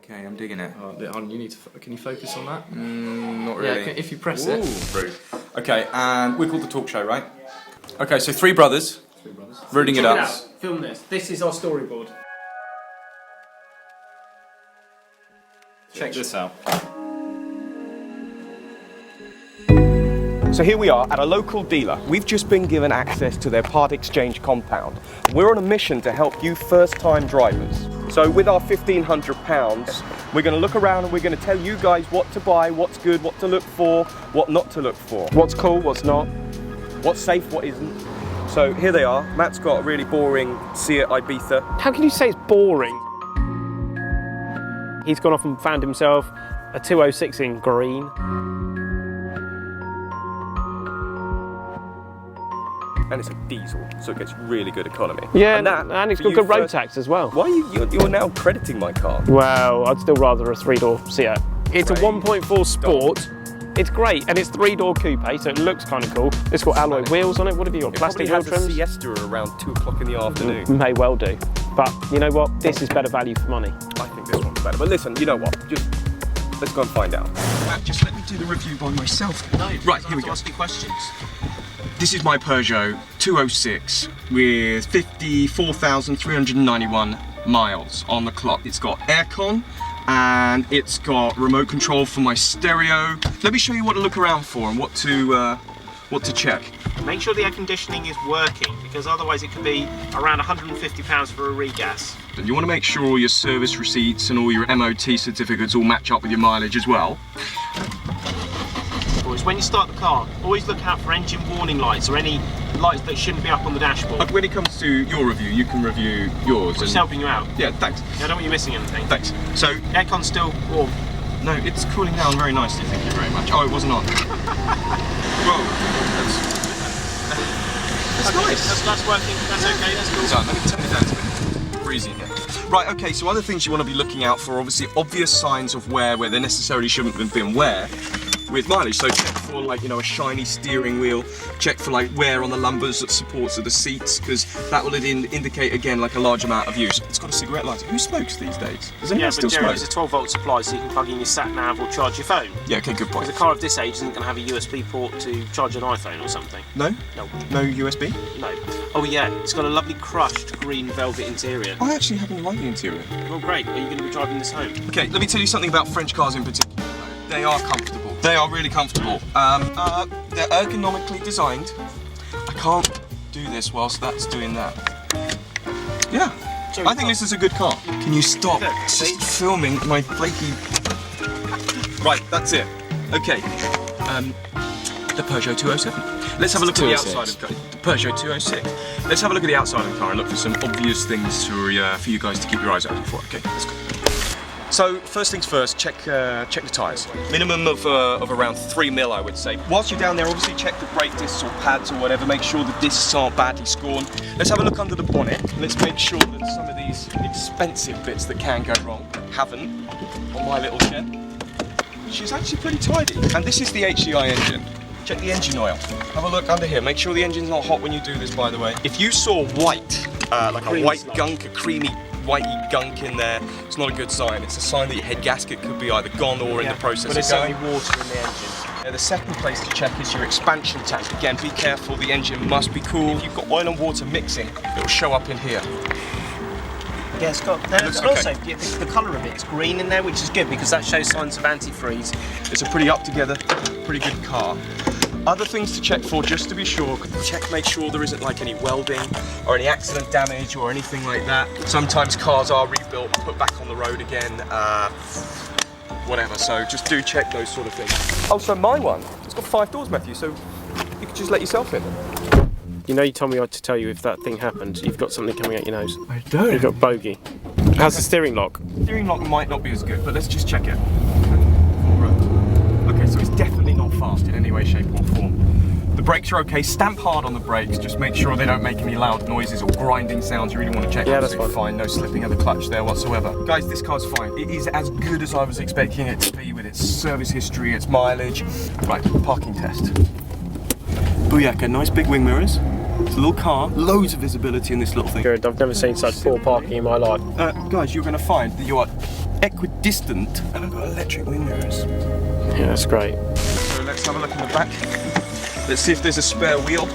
Okay, I'm digging it. You need to. Can you focus on that? Not really. Yeah, if you press it. Rude. Okay, and we're called The Talk Show, right? Okay, so three brothers. Rooting it up. Film this. This is our storyboard. Check this out. So here we are at a local dealer. We've just been given access to their part exchange compound. We're on a mission to help you first-time drivers. So with our £1,500, we're going to look around and we're going to tell you guys what to buy, what's good, what to look for, what not to look for. What's cool, what's not, what's safe, what isn't. So here they are. Matt's got a really boring Seat Ibiza. How can you say it's boring? He's gone off and found himself a 206 in green. And it's a diesel, so it gets really good economy. Yeah, and it's got good road tax as well. Why are you're now crediting my car? Well, I'd still rather a three-door Seat. It's a 1.4 Sport. It's great, and it's three-door coupe, so it looks kind of cool. It's got alloy wheels on it. What have you got? Plastic wheel trims? It probably has a Siesta around 2 o'clock in the afternoon. May well do. But you know what? This is better value for money. I think this one's better. But listen, you know what? Just let's go and find out. Matt, just let me do the review by myself. No, right, here we go. Ask you questions. This is my Peugeot 206 with 54,391 miles on the clock. It's got aircon and it's got remote control for my stereo. Let me show you what to look around for and what to check. Make sure the air conditioning is working, because otherwise it could be around £150 for a regas. And you want to make sure all your service receipts and all your MOT certificates all match up with your mileage as well. Boys, when you start the car, always look out for engine warning lights or any lights that shouldn't be up on the dashboard. When it comes to your review, you can review yours. Just helping you out. Yeah, thanks. I don't want you missing anything. Thanks. So, aircon's still warm. No, it's cooling down very nicely, thank you very much. Oh, it wasn't on. Whoa, that's nice. That's working, that's okay, that's cool. So, let me turn it down a bit. Breezy here. Right, okay, so other things you want to be looking out for, obviously obvious signs of wear where they necessarily shouldn't have been wear with mileage. So check for like, a shiny steering wheel, check for like wear on the lumbers that supports of the seats, because that will indicate again like a large amount of use. It's got a cigarette lighter. Who smokes these days? Does anyone still smoke? It's a 12-volt supply, so you can plug in your sat nav or charge your phone. Yeah, okay, good point. Because a car of this age isn't going to have a USB port to charge an iPhone or something. No? No. No USB? No. Oh yeah, it's got a lovely crushed green velvet interior. I actually happen to like the interior. Well, great. Are you going to be driving this home? Okay, let me tell you something about French cars in particular. They are comfortable. They are really comfortable. They're ergonomically designed. I can't do this whilst that's doing that. Yeah, I think this is a good car. Can you stop just filming my flaky... Right, that's it. Okay, the Peugeot 207. Let's have a look at the outside of the Peugeot 206. Let's have a look at the outside of the car and look for some obvious things for you guys to keep your eyes open for. Okay, let's go. So first things first, check the tyres. Minimum of around 3 mil, I would say. Whilst you're down there, obviously check the brake discs or pads or whatever. Make sure the discs aren't badly scorned. Let's have a look under the bonnet. Let's make sure that some of these expensive bits that can go wrong haven't on my little jet. She's actually pretty tidy. And this is the HDI engine. Check the engine oil. Have a look under here. Make sure the engine's not hot when you do this, by the way. If you saw white, like a white gunk, a creamy whitey gunk in there, it's not a good sign. It's a sign that your head gasket could be either gone or in the process of going. But there's only water in the engine. The second place to check is your expansion tank. Again, be careful, the engine must be cool. If you've got oil and water mixing, it'll show up in here. Yeah, it's got, and also the colour of it is green in there, which is good because that shows signs of antifreeze. It's a pretty up together, pretty good car. Other things to check for, just to be sure, make sure there isn't like any welding or any accident damage or anything like that. Sometimes cars are rebuilt, put back on the road again, whatever, so just do check those sort of things. Oh, so my one, it's got 5 doors, Matthew, so you could just let yourself in. You know, you told me to tell you if that thing happened, you've got something coming out your nose. I don't. You've got bogey. How's the steering lock? Steering lock might not be as good, but let's just check it. Okay, so it's definitely not fast in any way, shape or form. The brakes are okay, stamp hard on the brakes, just make sure they don't make any loud noises or grinding sounds. You really want to check. Yeah, that's fine. No slipping of the clutch there whatsoever. Guys, this car's fine. It is as good as I was expecting it to be with its service history, its mileage. Right, parking test. Booyaka, nice big wing mirrors. It's a little car, loads of visibility in this little thing. Good, I've never seen such poor parking in my life. Guys, you're going to find that you are equidistant, and I've got electric windows. Yeah, that's great. So let's have a look in the back. Let's see if there's a spare wheel.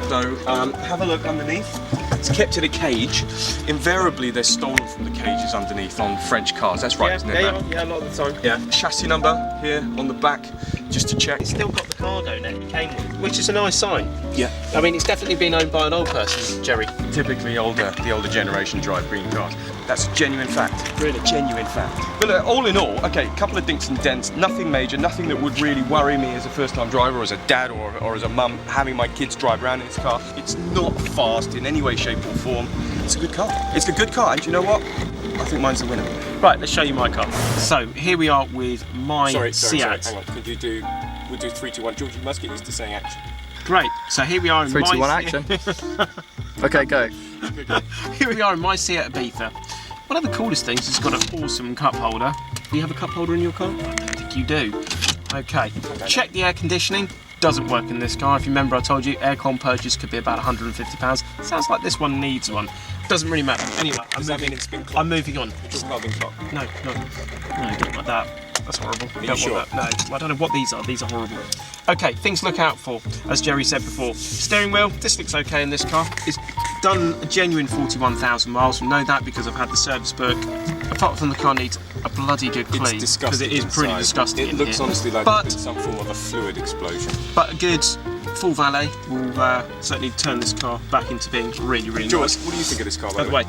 So have a look underneath. It's kept in a cage. Invariably, they're stolen from the cages underneath on French cars. That's right, isn't it, Matt? Yeah, a lot of the time. Yeah. Chassis number here on the back, just to check. It's still got the cargo net it came with, which is a nice sign. Yeah. I mean, it's definitely been owned by an old person, Jerry. Typically the older generation drive green cars. That's a genuine fact. Really? Genuine fact. But all in all, okay, a couple of dinks and dents, nothing major, nothing that would really worry me as a first-time driver, or as a dad, or as a mum, having my kids drive around in this car. It's not fast in any way, shape or form. It's a good car. It's a good car, and do you know what? I think mine's the winner. Right, let's show you my car. So here we are with my Seat. Hang on. We'll do 3, 2, 1. George, you must get used to saying action. Great. So here we are in 3, my 2, 1, action. Okay, go. Here we are in my Seat Ibiza. One of the coolest things is it's got an awesome cup holder. Do you have a cup holder in your car? I don't think you do. Okay. Check the air conditioning. Doesn't work in this car. If you remember, I told you aircon purchase could be about £150. Sounds like this one needs one. Doesn't really matter. Anyway, I'm moving on. No, don't like that. That's horrible. Don't sure? want that. No, I don't know what these are. These are horrible. Okay, things to look out for, as Jerry said before. Steering wheel, this looks okay in this car. It's done a genuine 41,000 miles. We know that because I've had the service book. Apart from the car needs a bloody good clean. It's disgusting. Because it is pretty inside. disgusting. It looks here. honestly like But- there's been some form of a fluid explosion. But a good full valet will certainly turn this car back into being really, really George, nice. what do you think of this car, By the way,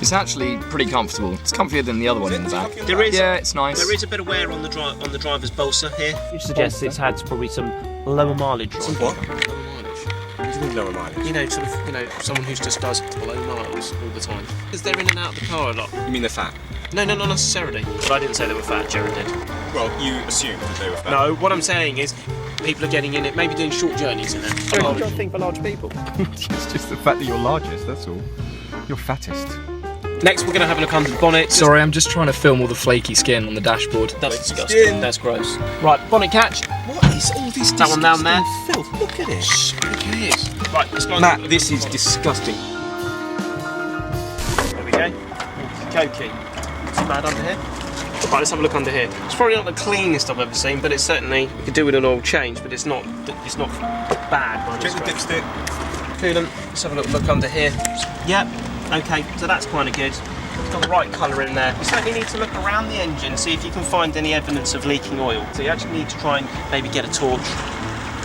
It's actually pretty comfortable. It's comfier than the other one in the back. there is Yeah, it's nice. there is a bit of wear on the driver's Bolsa here, which suggests it's had probably some lower mileage. Some what? Lower mileage. What do you mean lower mileage? You know, sort of, someone who just does low miles all the time. Because they're in and out of the car a lot. You mean they're fat? No, not necessarily. But I didn't say they were fat, Jerry did. Well, you assumed that they were fat. No, what I'm saying is people are getting in it, maybe doing short journeys in it. Jerry, what do you think for large people? It's just the fact that you're largest, that's all. You're fattest. Next, we're going to have a look under the bonnet. Sorry, I'm just trying to film all the flaky skin on the dashboard. That's disgusting. That's gross. Right, bonnet catch. What is all this That one down there. filth? Look at it. Who cares? Right, let's go. Matt, this is disgusting. There we go. Okey-dokey. It's bad under here. Right, let's have a look under here. It's probably not the cleanest I've ever seen, but it's certainly, you could do with an oil change, but it's not bad. by any Check the stretch. dipstick. Coolant. Let's have a look under here. Yep. Okay, so that's kind of good. It's got the right colour in there. You certainly need to look around the engine, see if you can find any evidence of leaking oil. So you actually need to try and maybe get a torch,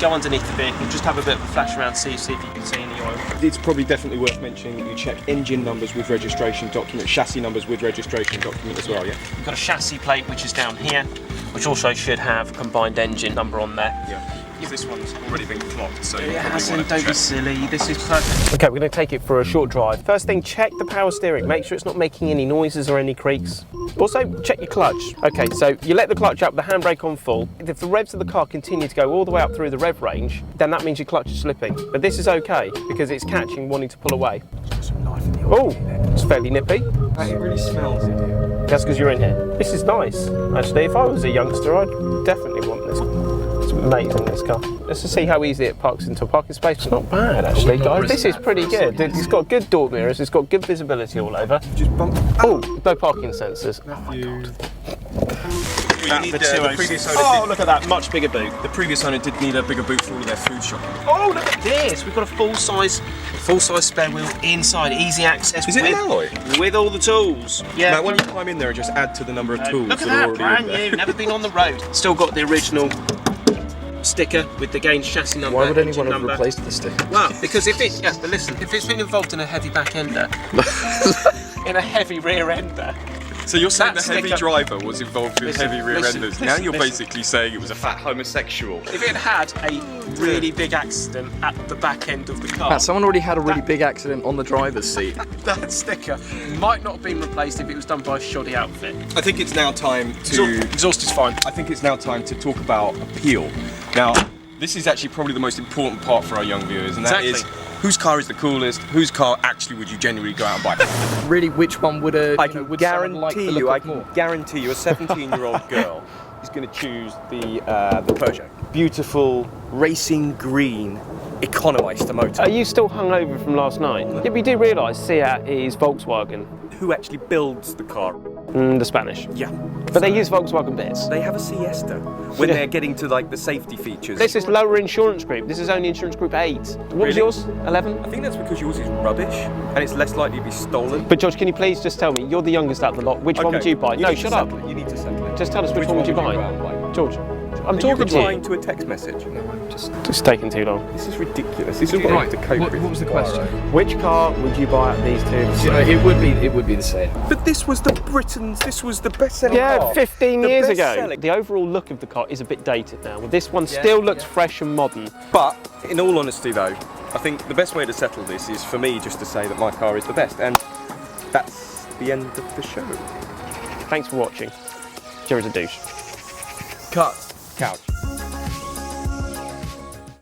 go underneath the vehicle, just have a bit of a flash around, see if you can see any oil. It's probably definitely worth mentioning that you check engine numbers with registration document, chassis numbers with registration document as well, yeah? We've got a chassis plate which is down here, which also should have a combined engine number on there. Yeah. This one's already been clocked, so It you probably hasn't, want to don't be check. silly, this is perfect. Okay, we're going to take it for a short drive. First thing, check the power steering. Make sure it's not making any noises or any creaks. Also, check your clutch. Okay, so you let the clutch up, the handbrake on full. If the revs of the car continue to go all the way up through the rev range, then that means your clutch is slipping. But this is okay, because it's catching, wanting to pull away. Oh, it's fairly nippy. It really smells in here. That's because you're in here. This is nice, actually. If I was a youngster, I'd definitely want this. It's amazing, this car. Let's just see how easy it parks into a parking space. It's not bad, actually, guys. This is pretty good. It's got good door mirrors. It's got good visibility all over. Just bump. Oh, no parking sensors. Well, you need, The the previous owner Oh, look at that, much bigger boot. the previous owner did need a bigger boot for all of their food shopping. Oh, look at this. We've got a full-size spare wheel inside, easy access. Is it an with- alloy? With all the tools. Yeah. Now, when you climb in there and just add to the number of tools Look at that are that, already brand in there. new, never been on the road. Still got the original sticker with the Gaines chassis number. Why would engine anyone have number. replaced the sticker? Well, because if it, but listen, if it's been involved in a heavy back ender, in a heavy rear ender, So you're saying That the heavy sticker- driver was involved with Listen, heavy rear listen, enders? listen, Now you're listen. basically saying it was a fat homosexual. if it had a really big accident at the back end of the car, Matt, someone already had a really big accident on the driver's seat. that sticker might not have been replaced if it was done by a shoddy outfit. I think it's now time to. Exhaust is fine. I think it's now time to talk about appeal. Now, this is actually probably the most important part for our young viewers, and that is Exactly. whose car is the coolest, whose car actually would you genuinely go out and buy? Really, which one would a I can would someone like the guarantee look you, I of can more? guarantee you, a 17-year-old girl is going to choose the Peugeot. Beautiful racing green Economeister motor. Are you still hungover from last night? Yeah, but you do realise Seat is Volkswagen. who actually builds the car? The Spanish. Yeah. But they use Volkswagen bits. They have a Siesta when they're getting to like the safety features. This is lower insurance group. This is only insurance group 8. What was Really? yours? 11? I think that's because yours is rubbish and it's less likely to be stolen. But George, can you please just tell me, you're the youngest out of the lot, which one would you buy? No, need to shut up. settle it. You need to settle it. Just tell us which one would you buy? go out and buy? George, I'm Are you talking replying to to a text message? No, I'm just. It's taking too long. This is ridiculous. This is what I have to cope What with. was the question? Which car would you buy out of these two? You know, it would be the same. But this was the best-selling Yeah, car. 15 The years ago. best-selling. The overall look of the car is a bit dated now. This one still looks fresh and modern. But in all honesty though, I think the best way to settle this is for me just to say that my car is the best, and that's the end of the show. Thanks for watching. Jerry's a douche. Cut. Couch.